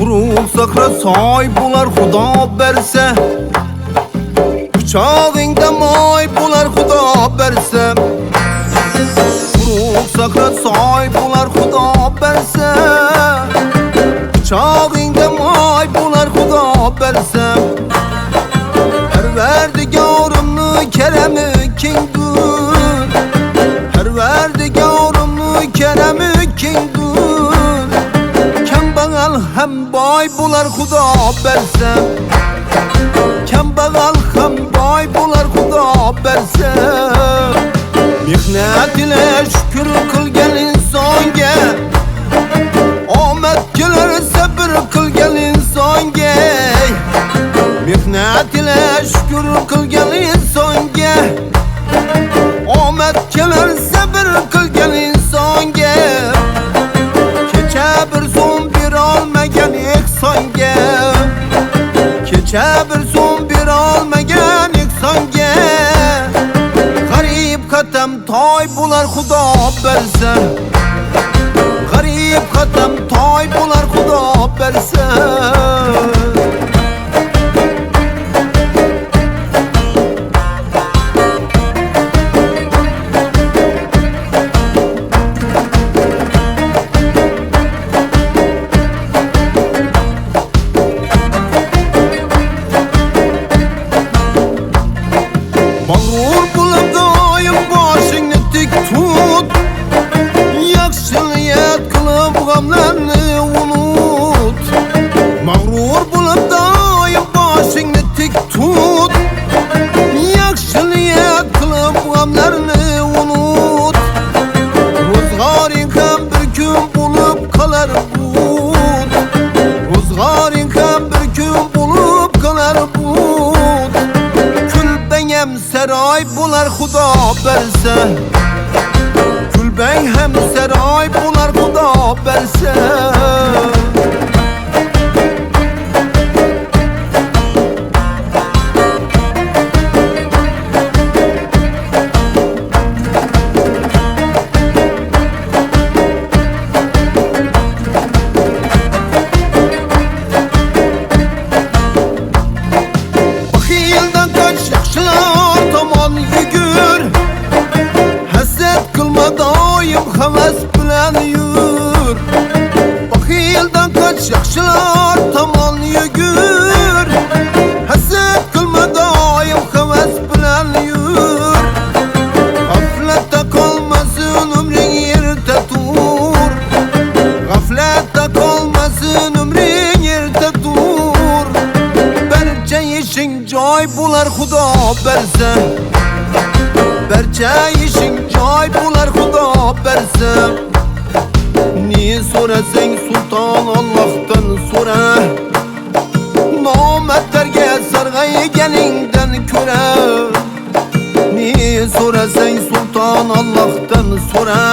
Quruq sakra soy bular Xudo bersa, quchog'ingda moy bular Xudo bersa. Quruq sakra soy bular Xudo bersa, quchog'ingda moy bular Xudo bersa. Parvardigorimni kerami kengdir, Parvardigorimni kerami kengdir. Kambag'al ham boy bular Xudo bersa, kambag'al ham boy bular Xudo bersa. Mehnat ila shukr qilgan insonga omad kelar, sabr qilgan insonga. Mehnat ila shukr qilgan insonga omad kelar, sabr qilgan insonga. Kecha bir so'm berolmagan ehsonga, kecha bir so'm berolmagan ehsonga. G'arib qatam toy bular Xudo bersa, g'arib qatam toy bular Xudo bersa. Mag'rur bo'lib doim boshingni tik tut, yaxshi niyat qilib g'amlarni unut. Mag'rur bo'lib doim boshingni tik tut, yaxshi niyat qilib g'amlarni unut. Ro'zg'oring ham bir kun bo'lib qolar but, ro'zg'oring ham bir kun bo'lib qolar but. Kulbang ham saroy bular Xudo bersa, kulbang ham saroy bular Xudo bersa. Baxildan qoch, yaxshilar tomon yugur, hasad qilma doim havas bilan yur. Baxildan qoch, yaxshilar tomon yugur, hasad qilma doim havas bilan yur. G'aflatda qolmasin umring yerda tur, g'aflatda qolmasin umring yerda tur. Barcha ishing joy bular Xudo bersa, barcha ishing joy bular Xudo bersa. Ne so'rasang sulton Allohdan so'ra, nomardlarga sarg'ayganingdan ko'ra. Ne so'rasang sulton Allohdan so'ra,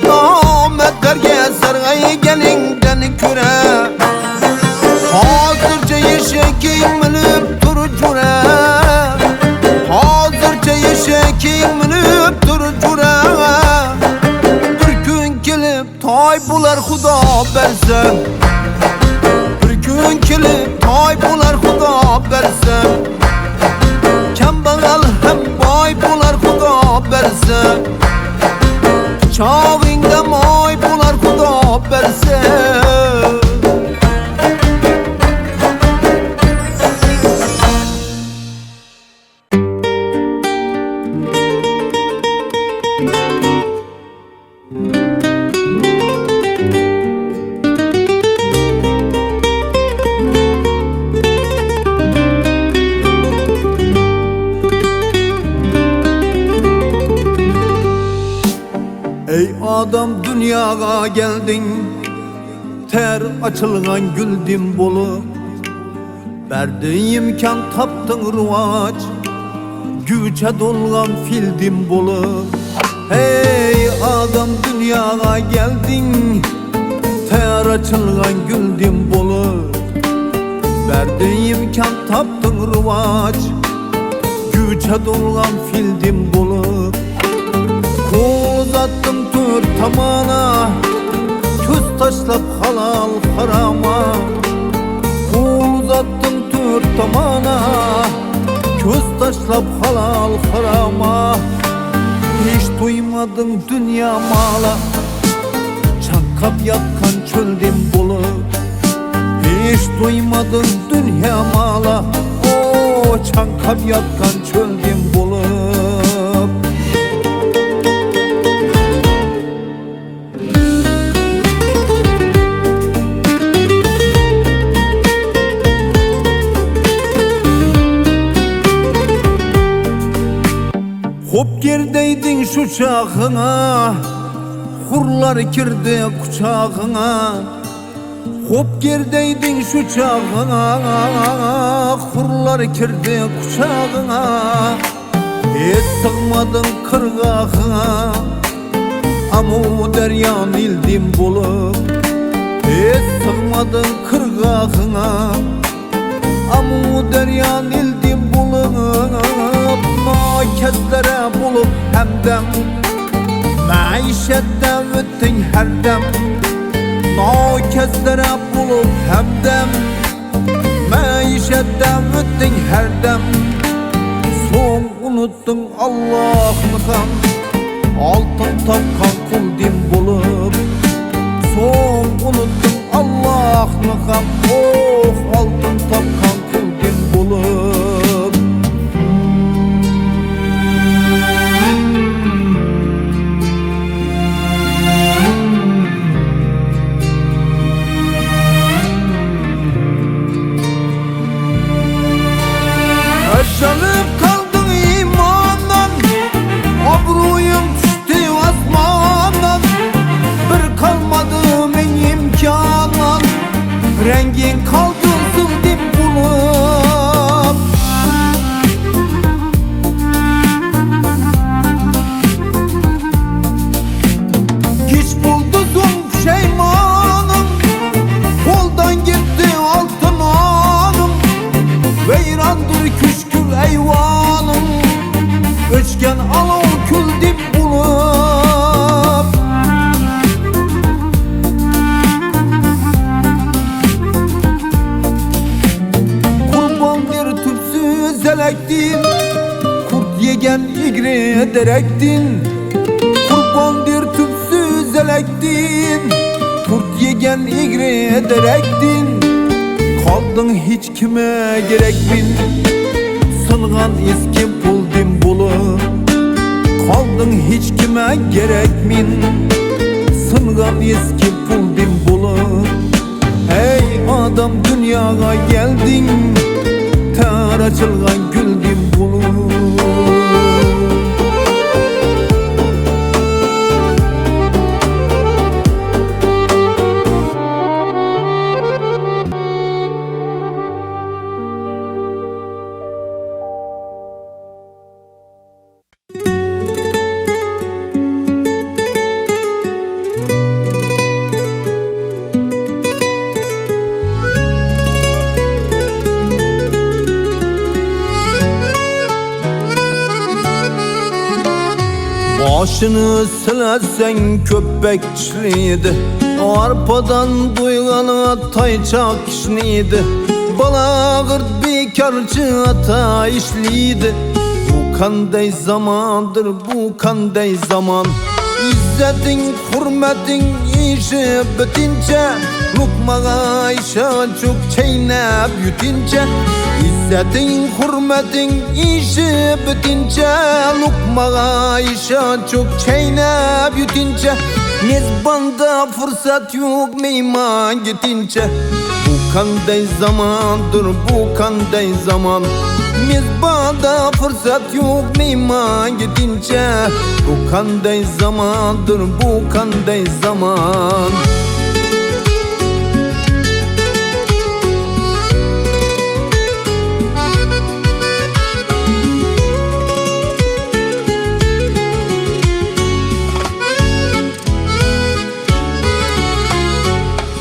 nomardlarga sarg'ayganingdan ko'ra. Hozircha eshaging minib tur jura, hozircha eshaging minib tur jura. Bir kun kelib toy bular Xudo bersa, bir kun kelib toy bular Xudo bersa. Kambag'al ham boy bular Xudo bersa, quchog'ingda moy bular Xudo bersa. Ey adam dünyaya geldin, ter açılgan güldün bolu. Verdin imkan taptın ruvaç, güce dolgan fildin bolu. Hey adam dünyaya geldin, ter açılgan güldün bolu. Verdin imkan taptın ruvaç, güce dolgan fildin bolu. Uzattım tür tamana, köz taşlap halal harama. Çankap halal harama, hiç duymadın dünya mala. Çankap yakkan çöldim bulup, hiç duymadın dünya mala. O çankap yakkan çöldim bulup. Hop girdeydin şu çağına, hurlar girdi kucağına. Hop girdeydin şu çağına, hurlar girdi kucağına. Hiç sığmadın kırgağına, amu deryan ildim bulup. Hiç sığmadın kırgağına, amu deryan ildim bulup. Kezlere bulup hemdem, maişetten öttün her dem. Kezlere bulup hemdem, maişetten öttün her dem. Son unuttun Allah'ını, altın takkan kuldim bulup. Son unuttun Allah'ını, oh altın takkan kuldim bulup. Yaşanıp kaldın imandan, abruyum düştü asmandan. Bir kalmadı men imkanan, rengin kaldı zıldim bulup. Hiç buldu son pişeymanım, koldan gitti altın anım. Veyrandır küşkül eyvanım, öçken alov kül dip bulup. Kurban bir tüpsüz elektin, kurt yegen igri ederektin. Kurban bir tüpsüz elektin, kurt yegen igri ederektin. Kaldın hiç kime gerek bin, sılgan eski buldum bulup. Kaldın hiç kime gerek min, sılgan eski buldum bulup. Hey adam dünyaya geldin, ter açılgan güldüm bulup. Başını silesen köpek çişliydi, arpadan duygalı tayçak işliydi. Balağırt bekarcı ata işliydi. Bu kanday zamandır, bu kanday zaman. İzzetin, hürmetin işi bitince, lokmağa işe çok çeynep yutince. İzzetin, hürmetin işi bitince, lokmağa işe çok çeynep yutince. Mezbanda fırsat yok meyman gitince. Bu kanday zamandır, bu kanday zaman. Mezbanda fırsat yok meyman gidince. Bu kanday zamandır, bu kanday zaman.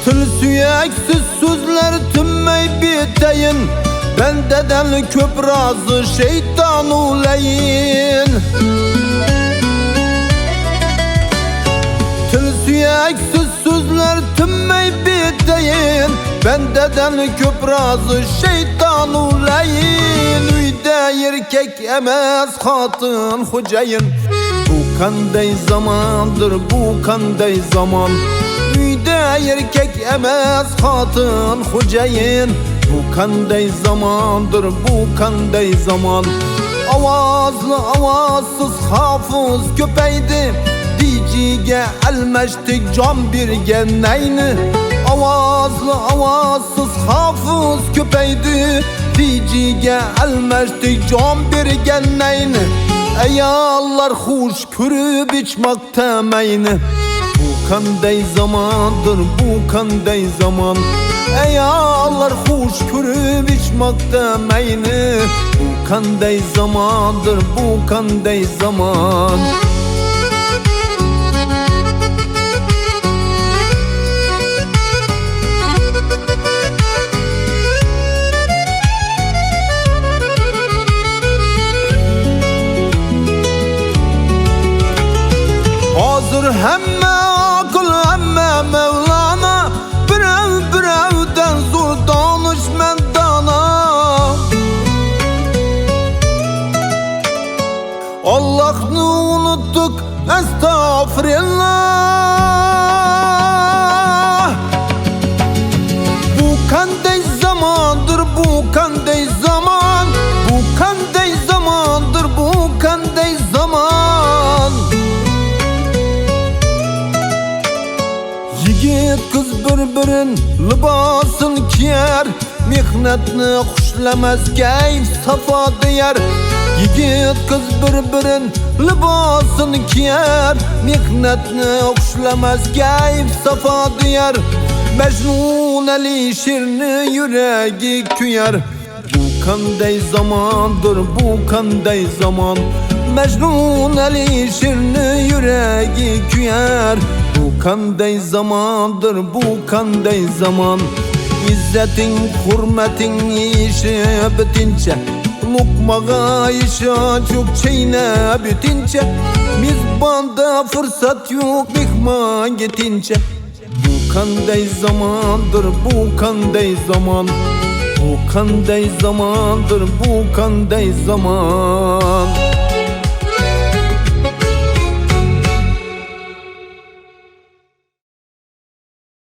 Tül süyeksiz sözler tümmey biteyin. Bendeden köp razı şeytan uleyin. Tül süyeksiz sözler tümmey biteyin. Bendeden köp razı şeytan ulayın. Uyda erkek emez hatın hocayın. Bu kanday zamandır, bu kanday zaman. Uyda erkek emez hatın hocayın. Bu kanday zamandır, bu kanday zaman. Avazlı avazsız hafız köpeydi. Diciye elmeştik can birgen neyni. Avazlı avazsız hafız köpeydi. Diciye elmeştik can birgen neyni. Eyallar huş kürüp içmek temeyni. Bu kanday zamandır, bu kanday zaman. Eyallar huş kürüp içmek temeyni. Bu kanday zamandır, bu kanday zaman. Hazır hemme akıl hemme Mevlana. Birevden zor danışmendana. Allah'ını unuttuk estağfirullah. Bu kanday zamandır, bu kanday zaman. Bu kanday zamandır, bu kanday zaman. Yigit kız birbirin libasın kiyer. Mihnetni xuşlamaz keyf safa diyer. Yigit kız birbirin libasın kiyer. Mihnetni xuşlamaz keyf safa diyer. Mecnun Ali şirini yüreği küyer. Bu kanday zamandır, bu kanday zaman. Mecnun Ali şirini yüreği küyer. Bu kanday zamandır, bu kanday zaman. İzzetin, hürmetin işi bitince. Lokmağa işi çok çeyne bitince. Mizbanda fırsat yok mihman gitince. Bu kanday zamandır, bu kanday zaman. Bu kanday zamandır, bu kanday zaman.